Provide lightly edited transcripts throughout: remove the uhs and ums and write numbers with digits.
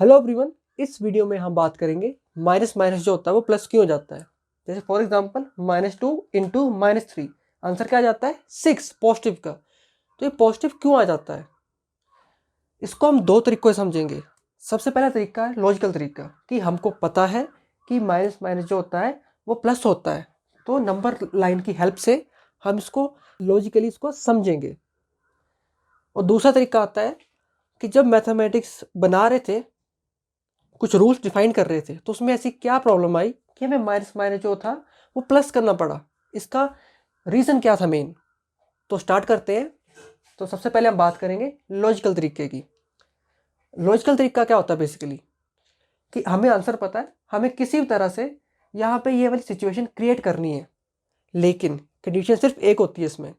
Hello everyone, इस video में हम बात करेंगे माइनस माइनस जो होता है वो प्लस क्यों हो जाता है। जैसे फॉर एग्जांपल -2 इंटू -3 आंसर क्या आ जाता है 6 पॉजिटिव का। तो ये पॉजिटिव क्यों आ जाता है, इसको हम दो तरीकों से समझेंगे। सबसे पहला तरीका है लॉजिकल तरीका, कि हमको पता है कि माइनस माइनस जो होता है वो प्लस होता है, तो नंबर लाइन की हेल्प से हम इसको लॉजिकली इसको समझेंगे। और दूसरा तरीका आता है कि जब मैथमेटिक्स बना रहे थे, कुछ रूल्स डिफाइन कर रहे थे, तो उसमें ऐसी क्या प्रॉब्लम आई कि हमें माइनस माइनस जो था वो प्लस करना पड़ा। इसका रीज़न क्या था मेन। तो स्टार्ट करते हैं। तो सबसे पहले हम बात करेंगे लॉजिकल तरीके की। लॉजिकल तरीका क्या होता है बेसिकली, कि हमें आंसर पता है, हमें किसी भी तरह से यहाँ पे ये वाली सिचुएशन क्रिएट करनी है, लेकिन कंडीशन सिर्फ एक होती है इसमें,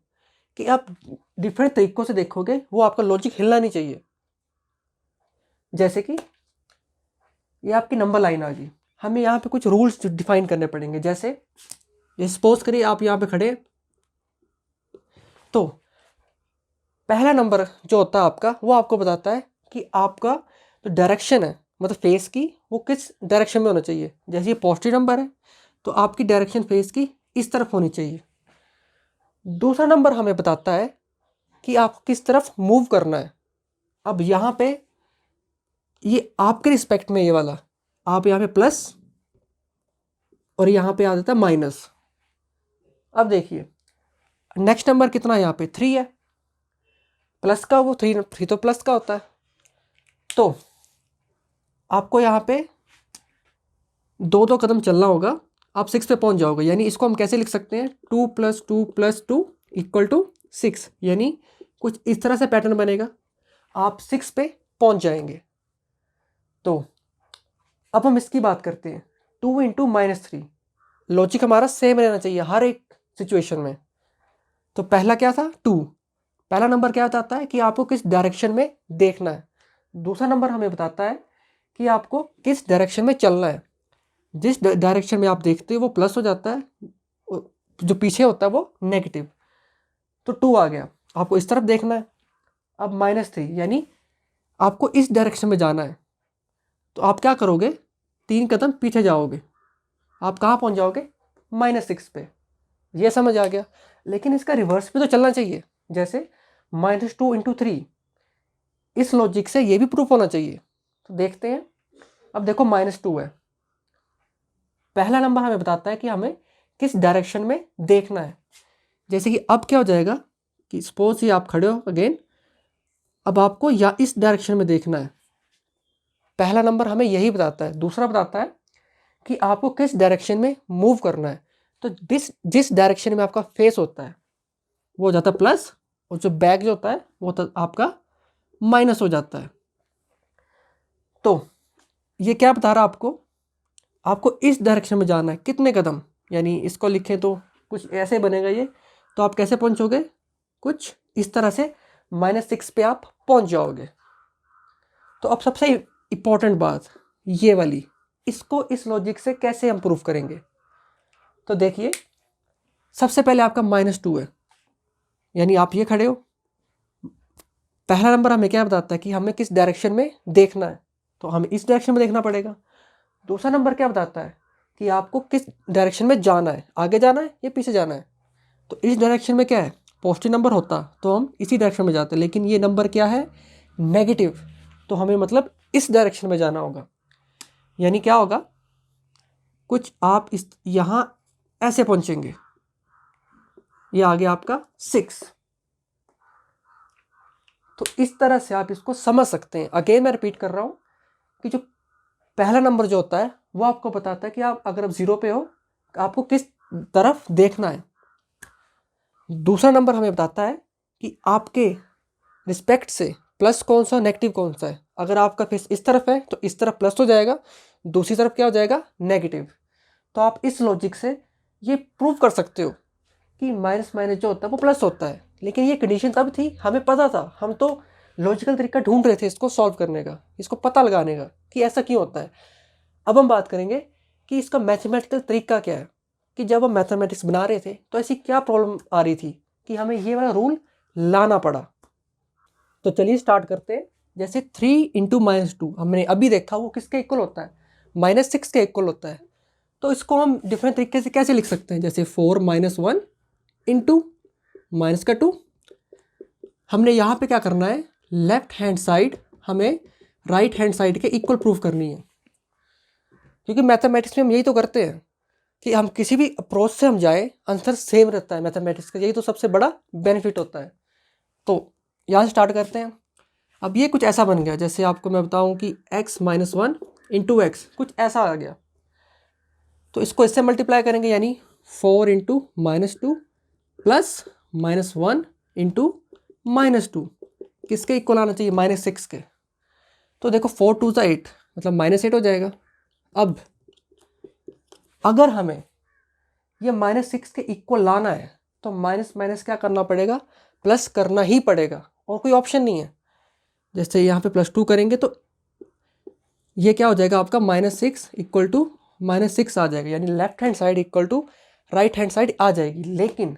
कि आप डिफरेंट तरीकों से देखोगे, वो आपका लॉजिक हिलना नहीं चाहिए। जैसे कि ये आपकी नंबर लाइन आ गई, हमें यहाँ पे कुछ रूल्स डिफाइन करने पड़ेंगे। जैसे ये सपोज करिए आप यहाँ पे खड़े, तो पहला नंबर जो होता है आपका, वो आपको बताता है कि आपका जो डायरेक्शन है, मतलब फेस की, वो किस डायरेक्शन में होना चाहिए। जैसे ये पॉजिटिव नंबर है, तो आपकी डायरेक्शन फेस की इस तरफ होनी चाहिए। दूसरा नंबर हमें बताता है कि आपको किस तरफ मूव करना है। अब यहाँ पे ये आपके रिस्पेक्ट में, ये वाला आप यहाँ पे प्लस और यहाँ पे आ जाता है माइनस। अब देखिए नेक्स्ट नंबर कितना है, यहाँ पे 3 है, प्लस का, वो 3 तो प्लस का होता है। तो आपको यहाँ पे दो दो कदम चलना होगा, आप 6 पे पहुँच जाओगे। यानी इसको हम कैसे लिख सकते हैं, 2 + 2 + 2 = 6। यानी कुछ इस तरह से पैटर्न बनेगा, आप 6 पे पहुँच जाएंगे। तो अब हम इसकी बात करते हैं, 2 इंटू -3। लॉजिक हमारा सेम रहना चाहिए हर एक सिचुएशन में। तो पहला क्या था 2, पहला नंबर क्या बताता है कि आपको किस डायरेक्शन में देखना है। दूसरा नंबर हमें बताता है कि आपको किस डायरेक्शन में चलना है। जिस डायरेक्शन में आप देखते हो वो प्लस हो जाता है, जो पीछे होता है वो नेगेटिव। तो 2 आ गया, आपको इस तरफ देखना है। अब -3 यानी आपको इस डायरेक्शन में जाना है, तो आप क्या करोगे, 3 कदम पीछे जाओगे, आप कहाँ पहुँच जाओगे, -6 पे। ये समझ आ गया। लेकिन इसका रिवर्स भी तो चलना चाहिए। जैसे -2 इंटू 3, इस लॉजिक से ये भी प्रूफ होना चाहिए। तो देखते हैं। अब देखो -2 है, पहला नंबर हमें बताता है कि हमें किस डायरेक्शन में देखना है। जैसे कि अब क्या हो जाएगा कि सपोज ये आप खड़े हो अगेन, अब आपको या इस डायरेक्शन में देखना है। पहला नंबर हमें यही बताता है। दूसरा बताता है कि आपको किस डायरेक्शन में मूव करना है। तो जिस डायरेक्शन में आपका फेस होता है वो हो जाता है प्लस, और जो बैक जो होता है वो तो आपका माइनस हो जाता है। तो ये क्या बता रहा है आपको, आपको इस डायरेक्शन में जाना है कितने कदम। यानी इसको लिखें तो कुछ ऐसे बनेगा ये। तो आप कैसे पहुंचोगे, कुछ इस तरह से -6 पे आप पहुंच जाओगे। तो अब सबसे इम्पोर्टेंट बात ये वाली, इसको इस लॉजिक से कैसे हम प्रूफ करेंगे। तो देखिए सबसे पहले आपका -2 है, यानी आप ये खड़े हो। पहला नंबर हमें क्या बताता है कि हमें किस डायरेक्शन में देखना है, तो हमें इस डायरेक्शन में देखना पड़ेगा। दूसरा नंबर क्या बताता है कि आपको किस डायरेक्शन में जाना है, आगे जाना है या पीछे जाना है। तो इस डायरेक्शन में क्या है, पॉजिटिव नंबर होता तो हम इसी डायरेक्शन में जाते, लेकिन ये नंबर क्या है, नेगेटिव। तो हमें मतलब इस डायरेक्शन में जाना होगा। यानी क्या होगा, कुछ आप इस यहाँ ऐसे पहुँचेंगे, ये आ गया आपका 6। तो इस तरह से आप इसको समझ सकते हैं। अगेन मैं रिपीट कर रहा हूँ कि जो पहला नंबर जो होता है वो आपको बताता है कि आप अगर आप 0 पे हो, आपको किस तरफ देखना है। दूसरा नंबर हमें बताता है कि आपके रिस्पेक्ट से प्लस कौन सा, नेगेटिव कौन सा है। अगर आपका फेस इस तरफ है तो इस तरफ प्लस हो जाएगा, दूसरी तरफ क्या हो जाएगा, नेगेटिव। तो आप इस लॉजिक से ये प्रूव कर सकते हो कि माइनस माइनस जो होता है वो प्लस होता है। लेकिन ये कंडीशन तब थी, हमें पता था, हम तो लॉजिकल तरीका ढूंढ रहे थे इसको सॉल्व करने का, इसको पता लगाने का कि ऐसा क्यों होता है। अब हम बात करेंगे कि इसका मैथमेटिकल तरीका क्या है, कि जब हम मैथमेटिक्स बना रहे थे तो ऐसी क्या प्रॉब्लम आ रही थी कि हमें ये वाला रूल लाना पड़ा। तो चलिए स्टार्ट करते हैं। जैसे 3 इंटू -2 हमने अभी देखा, वो किसके इक्वल होता है, -6 के इक्वल होता है। तो इसको हम डिफरेंट तरीके से कैसे लिख सकते हैं, जैसे 4 - 1 इंटू -2। हमने यहाँ पे क्या करना है, लेफ्ट हैंड साइड हमें राइट हैंड साइड के इक्वल प्रूव करनी है, क्योंकि मैथमेटिक्स में हम यही तो करते हैं कि हम किसी भी अप्रोच से हम जाए आंसर सेम रहता है मैथमेटिक्स का, यही तो सबसे बड़ा बेनिफिट होता है। तो यहाँ से स्टार्ट करते हैं। अब ये कुछ ऐसा बन गया, जैसे आपको मैं बताऊं कि x - 1 इंटू एक्स कुछ ऐसा आ गया, तो इसको इससे मल्टीप्लाई करेंगे, यानी 4 इंटू -2 प्लस -1 इंटू -2 किसके इक्वल आना चाहिए, -6 के। तो देखो 4 2 8 मतलब -8 हो जाएगा। अब अगर हमें ये -6 के इक्वल लाना है तो माइनस माइनस क्या करना पड़ेगा, प्लस करना ही पड़ेगा, और कोई ऑप्शन नहीं है। जैसे यहाँ पे +2 करेंगे तो ये क्या हो जाएगा आपका, -6 इक्वल टू -6 आ जाएगा, यानी left hand side equal to right hand side आ जाएगी। लेकिन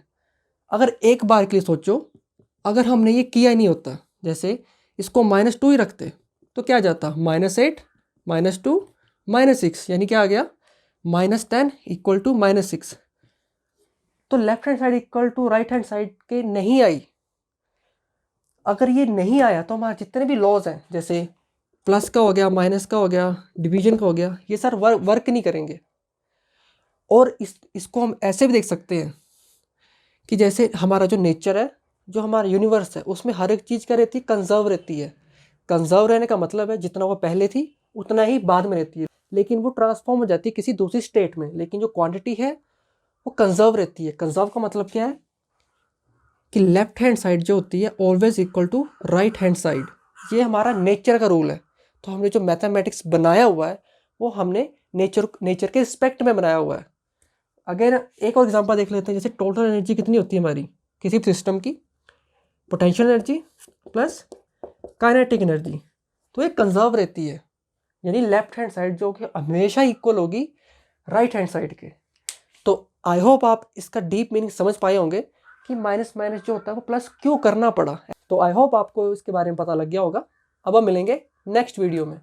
अगर एक बार के लिए सोचो, अगर हमने ये किया ही नहीं होता, जैसे इसको -2 ही रखते तो क्या जाता, -8 -2 -6, यानी क्या आ गया, -10 इक्वल टू -6। तो left hand side equal to right hand side के नहीं आई। अगर ये नहीं आया तो हमारे जितने भी लॉज हैं, जैसे प्लस का हो गया, माइनस का हो गया, डिवीजन का हो गया, ये सर वर्क नहीं करेंगे। और इसको हम ऐसे भी देख सकते हैं कि जैसे हमारा जो नेचर है, जो हमारा यूनिवर्स है, उसमें हर एक चीज़ क्या रहती है, कंजर्व रहती है। कंजर्व रहने का मतलब है जितना वो पहले थी उतना ही बाद में रहती है, लेकिन वो ट्रांसफॉर्म हो जाती है किसी दूसरी स्टेट में, लेकिन जो क्वांटिटी है वो कंजर्व रहती है। कंजर्व का मतलब क्या है कि लेफ्ट हैंड साइड जो होती है always equal to right hand side, ये हमारा नेचर का रूल है। तो हमने जो मैथमेटिक्स बनाया हुआ है वो हमने नेचर के रिस्पेक्ट में बनाया हुआ है। अगर एक और एग्जांपल देख लेते हैं, जैसे टोटल एनर्जी कितनी होती है हमारी किसी भी सिस्टम की, potential energy plus kinetic energy, तो ये कंजर्व रहती है, यानी लेफ्ट हैंड साइड जो कि हमेशा इक्वल होगी राइट हैंड साइड के। तो आई होप आप इसका डीप मीनिंग समझ पाए होंगे कि माइनस माइनस जो होता है वो प्लस क्यों करना पड़ा। तो आई होप आपको इसके बारे में पता लग गया होगा। अब हम मिलेंगे नेक्स्ट वीडियो में।